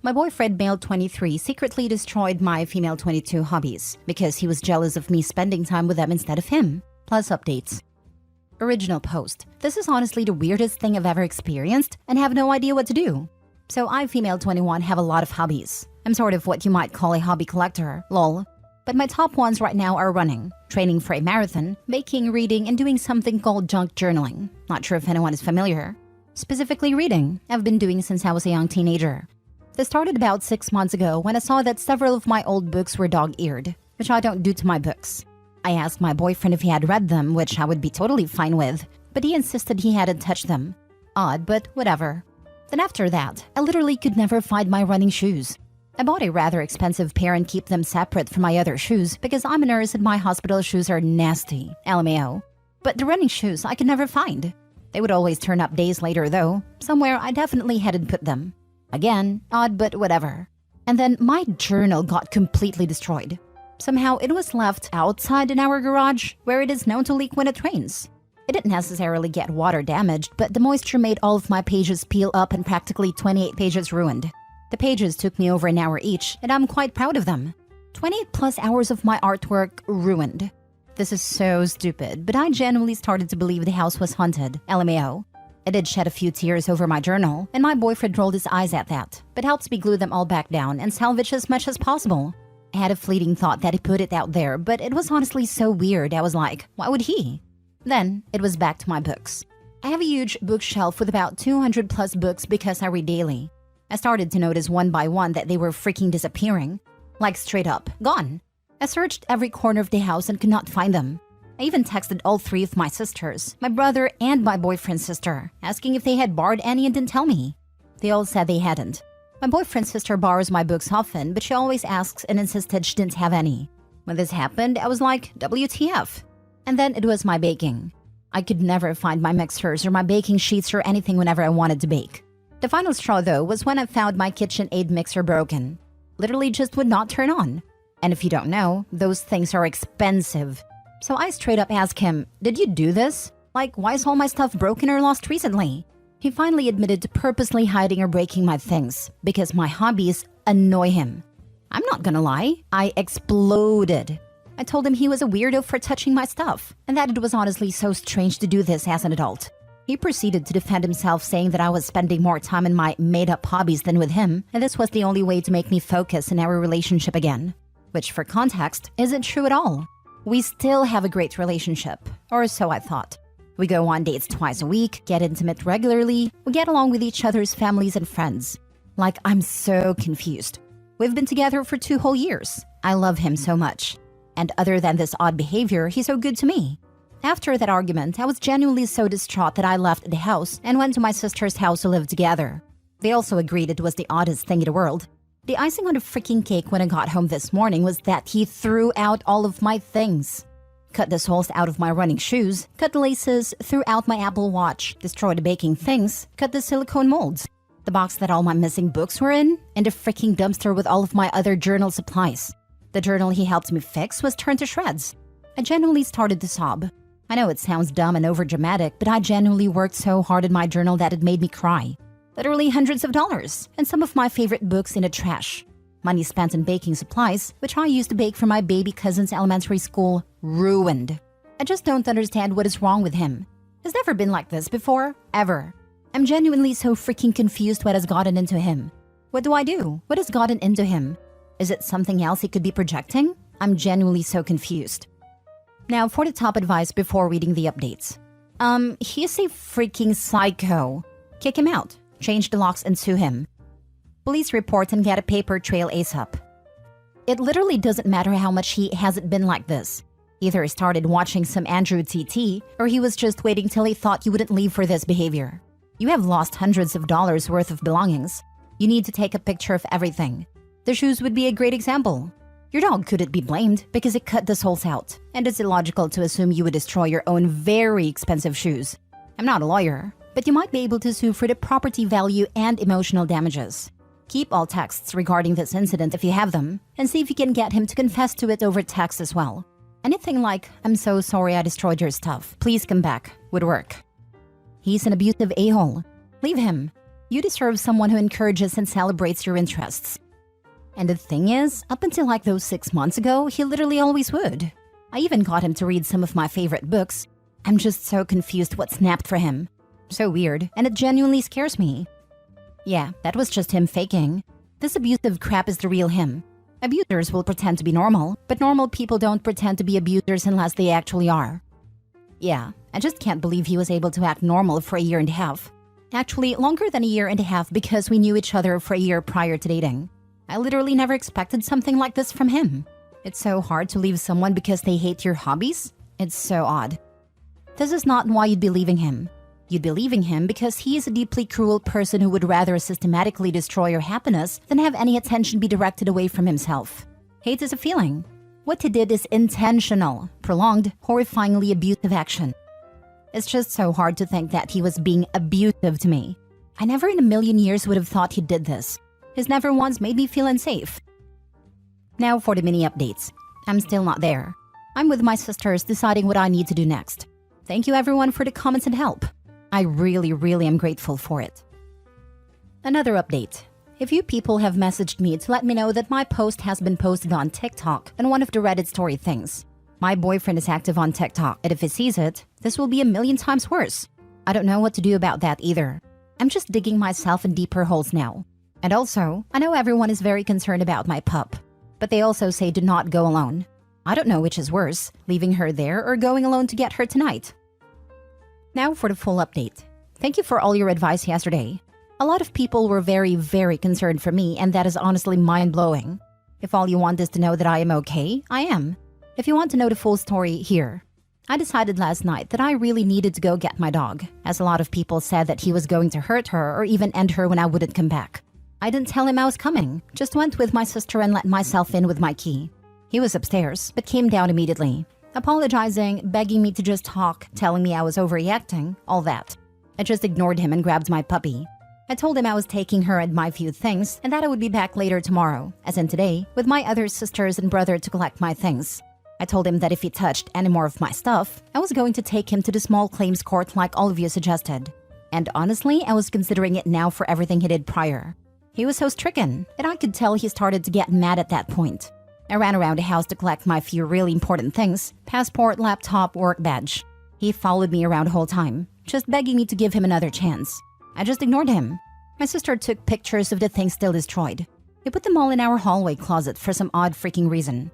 My boyfriend, male 23, secretly destroyed my female 22 hobbies because he was jealous of me spending time with them instead of him. Plus updates. Original post. This is honestly the weirdest thing I've ever experienced and have no idea what to do. So I, female 21, have a lot of hobbies. I'm sort of what you might call a hobby collector, lol. But my top ones right now are running, training for a marathon, baking, reading, and doing something called junk journaling. Not sure if anyone is familiar. Specifically reading, I've been doing since I was a young teenager. This started about 6 months ago when I saw that several of my old books were dog-eared, which I don't do to my books. I asked my boyfriend if he had read them, which I would be totally fine with, but he insisted he hadn't touched them. Odd, but whatever. Then after that, I literally could never find my running shoes. I bought a rather expensive pair and keep them separate from my other shoes because I'm a nurse and my hospital shoes are nasty, LMAO. But the running shoes I could never find. They would always turn up days later though, somewhere I definitely hadn't put them. Again, odd but whatever. And then my journal got completely destroyed. Somehow it was left outside in our garage where it is known to leak when it rains. It didn't necessarily get water damaged, but the moisture made all of my pages peel up and practically 28 pages ruined. The pages took me over an hour each, and I'm quite proud of them. 28 plus hours of my artwork ruined. This is so stupid, but I genuinely started to believe the house was haunted, LMAO. I did shed a few tears over my journal, and my boyfriend rolled his eyes at that, but helps me glue them all back down and salvage as much as possible. I had a fleeting thought that he put it out there, but it was honestly so weird, I was like, why would he? Then, it was back to my books. I have a huge bookshelf with about 200 plus books because I read daily. I started to notice one by one that they were freaking disappearing. Like straight up, gone. I searched every corner of the house and could not find them. I even texted all 3 of my sisters, my brother and my boyfriend's sister, asking if they had borrowed any and didn't tell me. They all said they hadn't. My boyfriend's sister borrows my books often, but she always asks and insisted she didn't have any. When this happened, I was like, WTF? And then it was my baking. I could never find my mixers or my baking sheets or anything whenever I wanted to bake. The final straw though was when I found my KitchenAid mixer broken. Literally just would not turn on. And if you don't know, those things are expensive. So I straight up asked him, did you do this? Like, why is all my stuff broken or lost recently? He finally admitted to purposely hiding or breaking my things because my hobbies annoy him. I'm not gonna lie, I exploded. I told him he was a weirdo for touching my stuff and that it was honestly so strange to do this as an adult. He proceeded to defend himself, saying that I was spending more time in my made-up hobbies than with him, and this was the only way to make me focus in our relationship again. Which, for context, isn't true at all. We still have a great relationship, or so I thought. We go on dates twice a week, get intimate regularly, we get along with each other's families and friends. Like, I'm so confused. We've been together for 2 whole years. I love him so much. And other than this odd behavior, he's so good to me. After that argument, I was genuinely so distraught that I left the house and went to my sister's house to live together. They also agreed it was the oddest thing in the world. The icing on the freaking cake when I got home this morning was that he threw out all of my things. Cut the soles out of my running shoes, cut the laces, threw out my Apple Watch, destroyed the baking things, cut the silicone molds, the box that all my missing books were in, and the freaking dumpster with all of my other journal supplies. The journal he helped me fix was turned to shreds. I genuinely started to sob. I know it sounds dumb and overdramatic, but I genuinely worked so hard in my journal that it made me cry. Literally hundreds of dollars, and some of my favorite books in the trash. Money spent on baking supplies, which I used to bake for my baby cousin's elementary school, ruined. I just don't understand what is wrong with him. He's never been like this before, ever. I'm genuinely so freaking confused what has gotten into him. What do I do? What has gotten into him? Is it something else he could be projecting? I'm genuinely so confused. Now for the top advice before reading the updates. He's a freaking psycho. Kick him out. Change the locks and sue him. Police report and get a paper trail ASAP. It literally doesn't matter how much he hasn't been like this. Either he started watching some Andrew TT, or he was just waiting till he thought you wouldn't leave for this behavior. You have lost hundreds of dollars worth of belongings. You need to take a picture of everything. The shoes would be a great example. Your dog couldn't be blamed because it cut the soles out, and it's illogical to assume you would destroy your own very expensive shoes. I'm not a lawyer, but you might be able to sue for the property value and emotional damages. Keep all texts regarding this incident if you have them, and see if you can get him to confess to it over text as well. Anything like, "I'm so sorry I destroyed your stuff, please come back," would work. He's an abusive a-hole. Leave him. You deserve someone who encourages and celebrates your interests. And the thing is, up until like those 6 months ago, he literally always would. I even got him to read some of my favorite books. I'm just so confused what snapped for him. So weird, and it genuinely scares me. Yeah, that was just him faking. This abusive crap is the real him. Abusers will pretend to be normal, but normal people don't pretend to be abusers unless they actually are. Yeah, I just can't believe he was able to act normal for a year and a half. Actually, longer than a year and a half because we knew each other for a year prior to dating. I literally never expected something like this from him. It's so hard to leave someone because they hate your hobbies. It's so odd. This is not why you'd be leaving him. You'd be leaving him because he is a deeply cruel person who would rather systematically destroy your happiness than have any attention be directed away from himself. Hate is a feeling. What he did is intentional, prolonged, horrifyingly abusive action. It's just so hard to think that he was being abusive to me. I never in a million years would have thought he did this. He's never once made me feel unsafe. Now for the mini updates. I'm still not there. I'm with my sisters deciding what I need to do next. Thank you everyone for the comments and help. I really am grateful for it. Another update. A few people have messaged me to let me know that my post has been posted on TikTok and one of the Reddit story things. My boyfriend is active on TikTok, and if he sees it, this will be a million times worse. I don't know what to do about that either. I'm just digging myself in deeper holes now. And also, I know everyone is very concerned about my pup, but they also say do not go alone. I don't know which is worse, leaving her there or going alone to get her tonight. Now for the full update. Thank you for all your advice yesterday. A lot of people were very concerned for me, and that is honestly mind-blowing. If all you want is to know that I am okay, I am. If you want to know the full story, here. I decided last night that I really needed to go get my dog, as a lot of people said that he was going to hurt her or even end her when I wouldn't come back. I didn't tell him I was coming, just went with my sister and let myself in with my key. He was upstairs, but came down immediately, apologizing, begging me to just talk, telling me I was overreacting, all that. I just ignored him and grabbed my puppy. I told him I was taking her and my few things and that I would be back later tomorrow, as in today, with my other sisters and brother to collect my things. I told him that if he touched any more of my stuff, I was going to take him to the small claims court like all of you suggested. And honestly, I was considering it now for everything he did prior. He was so stricken, and I could tell he started to get mad at that point. I ran around the house to collect my few really important things, passport, laptop, work badge. He followed me around the whole time, just begging me to give him another chance. I just ignored him. My sister took pictures of the things still destroyed. We put them all in our hallway closet for some odd freaking reason.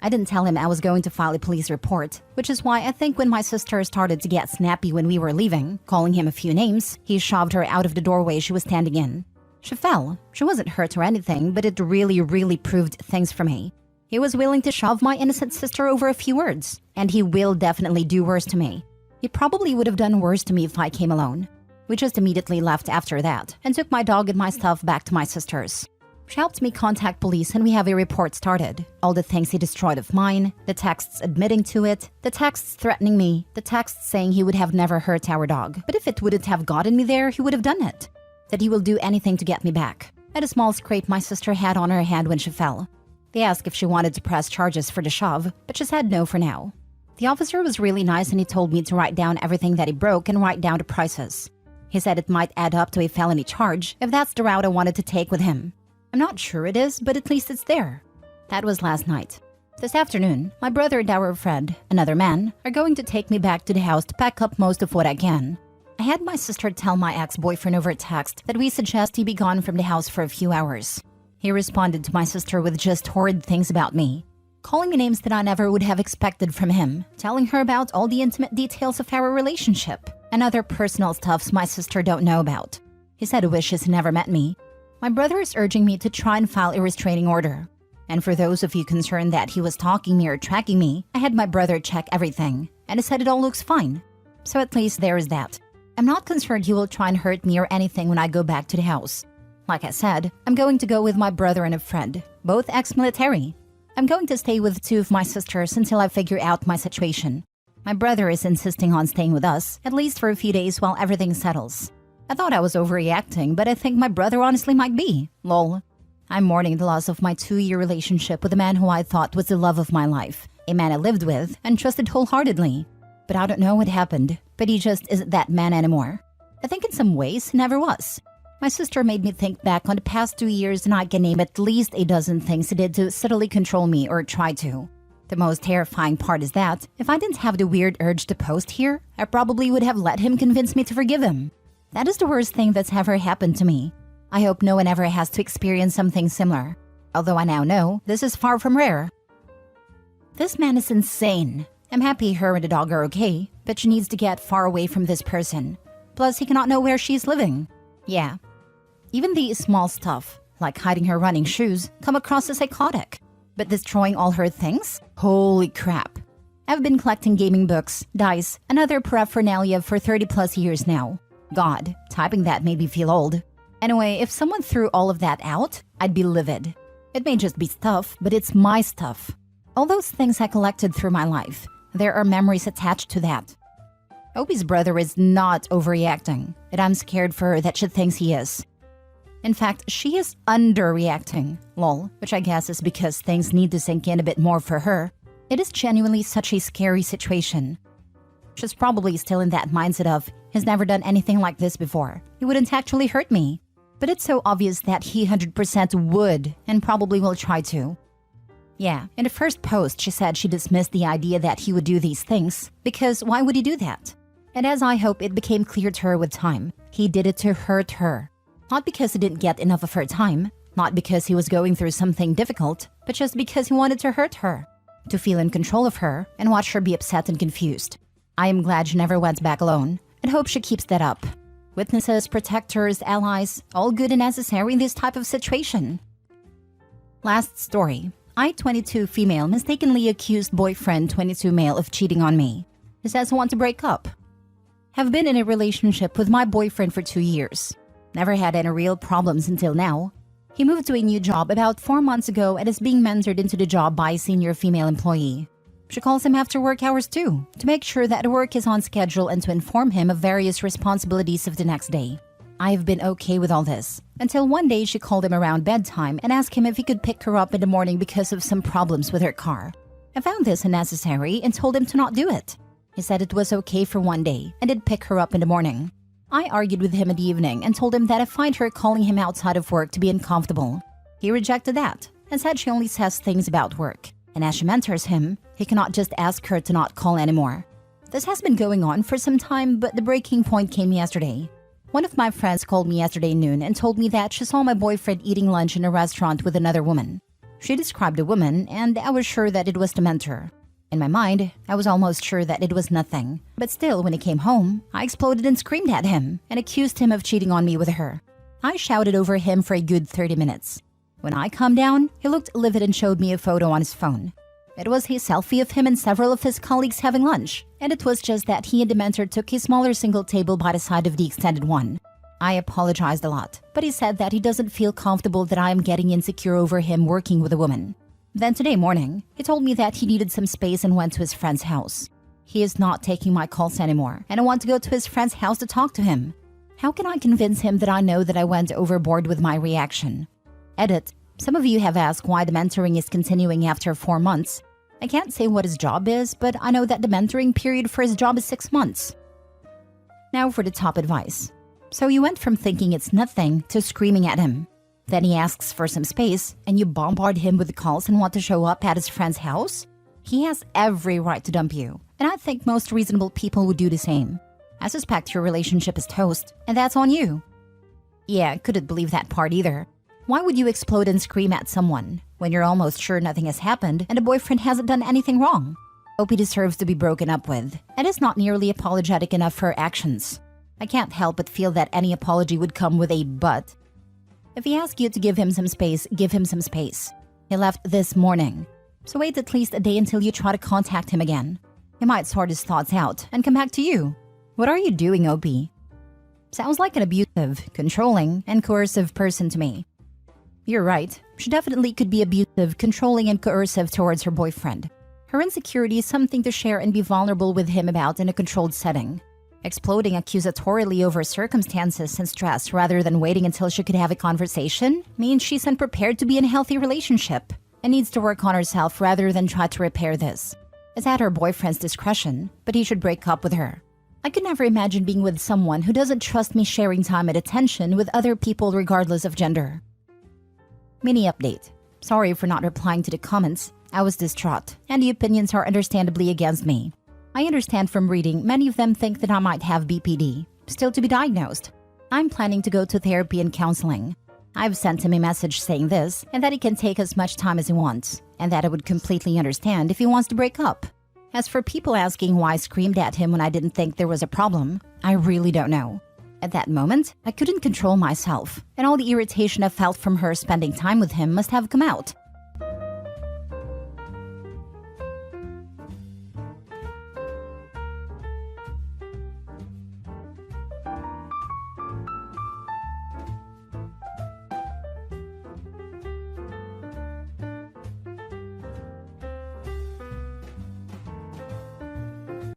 I didn't tell him I was going to file a police report, which is why I think when my sister started to get snappy when we were leaving, calling him a few names, he shoved her out of the doorway she was standing in. She fell. She wasn't hurt or anything, but it really proved things for me. He was willing to shove my innocent sister over a few words, and he will definitely do worse to me. He probably would have done worse to me if I came alone. We just immediately left after that and took my dog and my stuff back to my sister's. She helped me contact police and we have a report started. All the things he destroyed of mine, the texts admitting to it, the texts threatening me, the texts saying he would have never hurt our dog, but if it wouldn't have gotten me there, he would have done it. That he will do anything to get me back. And a small scrape my sister had on her hand when she fell. They asked if she wanted to press charges for the shove, but she said no for now. The officer was really nice and he told me to write down everything that he broke and write down the prices. He said it might add up to a felony charge if that's the route I wanted to take with him. I'm not sure it is, but at least it's there. That was last night. This afternoon, my brother and our friend, another man, are going to take me back to the house to pack up most of what I can. I had my sister tell my ex-boyfriend over text that we suggest he be gone from the house for a few hours. He responded to my sister with just horrid things about me, calling me names that I never would have expected from him, telling her about all the intimate details of our relationship, and other personal stuffs my sister don't know about. He said he wishes he never met me. My brother is urging me to try and file a restraining order. And for those of you concerned that he was stalking me or tracking me, I had my brother check everything, and he said it all looks fine. So at least there is that. I'm not concerned he will try and hurt me or anything when I go back to the house. Like I said, I'm going to go with my brother and a friend, both ex-military. I'm going to stay with two of my sisters until I figure out my situation. My brother is insisting on staying with us, at least for a few days while everything settles. I thought I was overreacting, but I think my brother honestly might be. Lol. I'm mourning the loss of my 2-year relationship with a man who I thought was the love of my life. A man I lived with and trusted wholeheartedly. But I don't know what happened, but he just isn't that man anymore. I think in some ways he never was. My sister made me think back on the past 2 years, and I can name at least a dozen things he did to subtly control me or try to. The most terrifying part is that if I didn't have the weird urge to post here, I probably would have let him convince me to forgive him. That is the worst thing that's ever happened to me. I hope no one ever has to experience something similar. Although I now know this is far from rare. This man is insane. I'm happy her and the dog are okay, but she needs to get far away from this person. Plus, he cannot know where she's living. Yeah. Even the small stuff, like hiding her running shoes, come across as psychotic. But destroying all her things? Holy crap. I've been collecting gaming books, dice, and other paraphernalia for 30 plus years now. God, typing that made me feel old. Anyway, if someone threw all of that out, I'd be livid. It may just be stuff, but it's my stuff. All those things I collected through my life, there are memories attached to that. Opie's brother is not overreacting, and I'm scared for her that she thinks he is. In fact, she is underreacting, lol, which I guess is because things need to sink in a bit more for her. It is genuinely such a scary situation. She's probably still in that mindset of, he's never done anything like this before. He wouldn't actually hurt me. But it's so obvious that he 100% would, and probably will try to. Yeah, in the first post, she said she dismissed the idea that he would do these things, because why would he do that? And as I hope it became clear to her with time, he did it to hurt her. Not because he didn't get enough of her time, not because he was going through something difficult, but just because he wanted to hurt her, to feel in control of her and watch her be upset and confused. I am glad she never went back alone, and hope she keeps that up. Witnesses, protectors, allies, all good and necessary in this type of situation. Last story. I, 22 female, mistakenly accused boyfriend, 22 male, of cheating on me. He says I want to break up. Have been in a relationship with my boyfriend for 2 years. Never had any real problems until now. He moved to a new job about 4 months ago and is being mentored into the job by a senior female employee. She calls him after work hours too, to make sure that the work is on schedule and to inform him of various responsibilities of the next day. I've been okay with all this, until one day she called him around bedtime and asked him if he could pick her up in the morning because of some problems with her car. I found this unnecessary and told him to not do it. He said it was okay for one day and did pick her up in the morning. I argued with him in the evening and told him that I find her calling him outside of work to be uncomfortable. He rejected that and said she only says things about work. And as she mentors him, he cannot just ask her to not call anymore. This has been going on for some time, but the breaking point came yesterday. One of my friends called me yesterday noon and told me that she saw my boyfriend eating lunch in a restaurant with another woman. She described the woman, and I was sure that it was the mentor. In my mind, I was almost sure that it was nothing. But still, when he came home, I exploded and screamed at him and accused him of cheating on me with her. I shouted over him for a good 30 minutes. When I calmed down, he looked livid and showed me a photo on his phone. It was a selfie of him and several of his colleagues having lunch, and it was just that he and the mentor took a smaller single table by the side of the extended one. I apologized a lot, but he said that he doesn't feel comfortable that I am getting insecure over him working with a woman. Then today morning, he told me that he needed some space and went to his friend's house. He is not taking my calls anymore, and I want to go to his friend's house to talk to him. How can I convince him that I know that I went overboard with my reaction? Edit. Some of you have asked why the mentoring is continuing after 4 months. I can't say what his job is, but I know that the mentoring period for his job is 6 months. Now for the top advice. So you went from thinking it's nothing to screaming at him. Then he asks for some space, and you bombard him with calls and want to show up at his friend's house? He has every right to dump you, and I think most reasonable people would do the same. I suspect your relationship is toast, and that's on you. Yeah, couldn't believe that part either. Why would you explode and scream at someone when you're almost sure nothing has happened and the boyfriend hasn't done anything wrong? Opie deserves to be broken up with, and is not nearly apologetic enough for her actions. I can't help but feel that any apology would come with a but. If he asks you to give him some space, give him some space. He left this morning, so wait at least a day until you try to contact him again. He might sort his thoughts out and come back to you. What are you doing, Opie? Sounds like an abusive, controlling, and coercive person to me. You're right, she definitely could be abusive, controlling, and coercive towards her boyfriend. Her insecurity is something to share and be vulnerable with him about in a controlled setting. Exploding accusatorily over circumstances and stress rather than waiting until she could have a conversation means she's unprepared to be in a healthy relationship and needs to work on herself rather than try to repair this. It's at her boyfriend's discretion, but he should break up with her. I could never imagine being with someone who doesn't trust me sharing time and attention with other people regardless of gender. Mini update. Sorry for not replying to the comments. I was distraught, and the opinions are understandably against me. I understand from reading many of them think that I might have BPD, still to be diagnosed. I'm planning to go to therapy and counseling. I've sent him a message saying this, and that he can take as much time as he wants, and that I would completely understand if he wants to break up. As for people asking why I screamed at him when I didn't think there was a problem, I really don't know. At that moment, I couldn't control myself, and all the irritation I felt from her spending time with him must have come out.